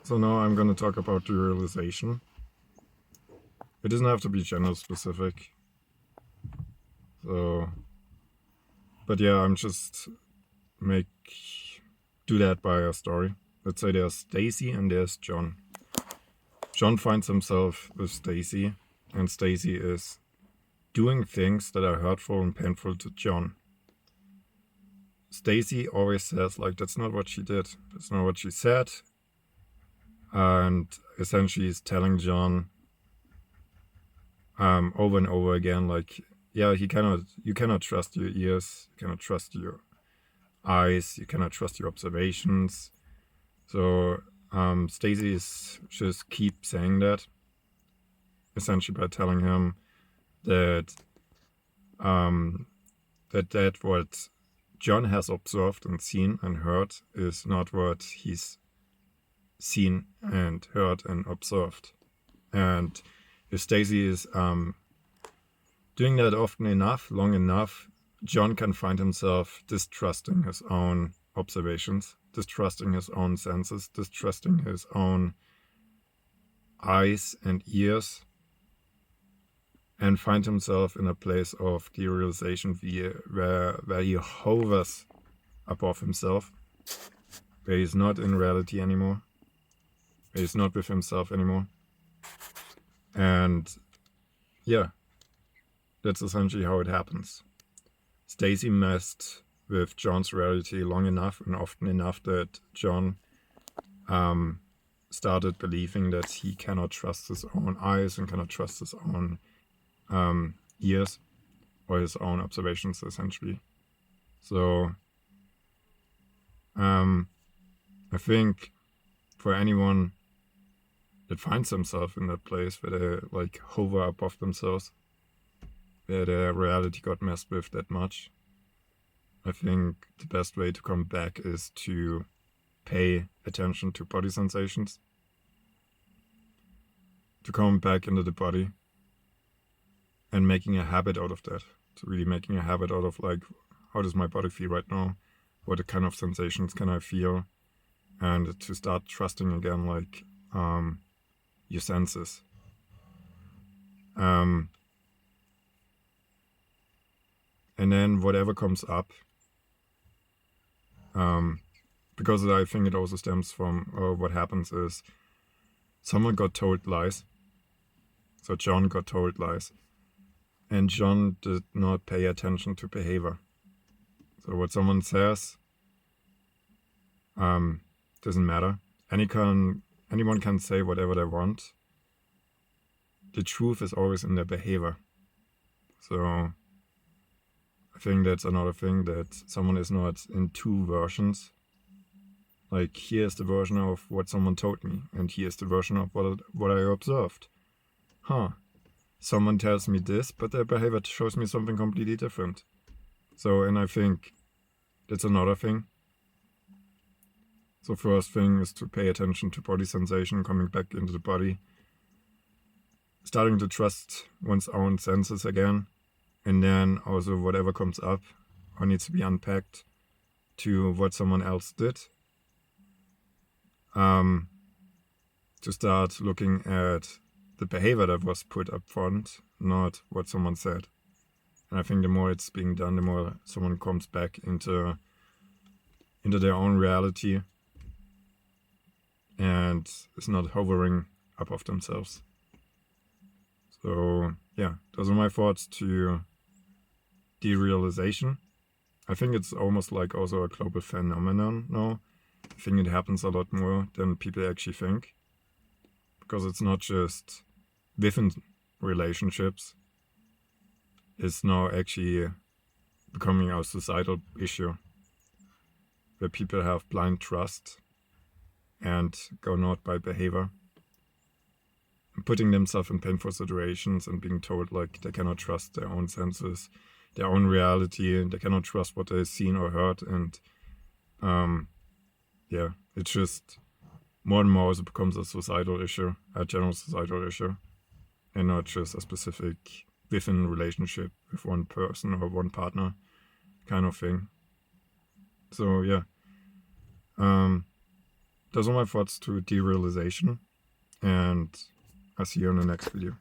So now I'm going to talk about derealization. It doesn't have to be gender specific. So, but yeah, I'm just make do that by a story. Let's say there's Stacy and there's John. John finds himself with Stacy, and Stacy is doing things that are hurtful and painful to John. Stacy always says like that's not what she did. That's not what she said. And essentially is telling John over and over again, like, yeah, you cannot trust your ears, you cannot trust your eyes, you cannot trust your observations. So Stacy is just keep saying that, essentially by telling him that that what John has observed and seen and heard is not what he's seen and heard and observed. And if Stacy is doing that often enough, long enough, John can find himself distrusting his own observations, distrusting his own senses, distrusting his own eyes and ears, and find himself in a place of derealization where he hovers above himself, where he's not in reality anymore, where he's not with himself anymore. And yeah, that's essentially how it happens. Stacy messed with John's reality long enough and often enough that John started believing that he cannot trust his own eyes and cannot trust his own ears or his own observations, essentially. So I think for anyone that finds themselves in that place where they like hover above themselves, where their reality got messed with that much, I think the best way to come back is to pay attention to body sensations, to come back into the body and making a habit out of that. So really making a habit out of like, how does my body feel right now? What kind of sensations can I feel? And to start trusting again, like your senses. And then whatever comes up, because I think it also stems from what happens is someone got told lies. So John got told lies. And John did not pay attention to behavior. So what someone says doesn't matter. Anyone can say whatever they want. The truth is always in their behavior. So I think that's another thing, that someone is not in two versions. Like, here's the version of what someone told me, and here's the version of what I observed. Someone tells me this, but their behavior shows me something completely different. So, and I think that's another thing. So first thing is to pay attention to body sensation, coming back into the body, starting to trust one's own senses again, and then also whatever comes up or needs to be unpacked to what someone else did. To start looking at the behavior that was put up front, not what someone said. And I think the more it's being done, the more someone comes back into their own reality and is not hovering above themselves. So yeah, those are my thoughts to derealization. I think it's almost like also a global phenomenon now. I think it happens a lot more than people actually think, because it's not just within relationships. It's now actually becoming a societal issue where people have blind trust and go not by behavior, putting themselves in painful situations and being told like they cannot trust their own senses, their own reality, and they cannot trust what they've seen or heard. And yeah, it's just more and more it becomes a societal issue, a general societal issue, and not just a specific within relationship with one person or one partner kind of thing. So yeah, those are my thoughts to derealization, and I'll see you in the next video.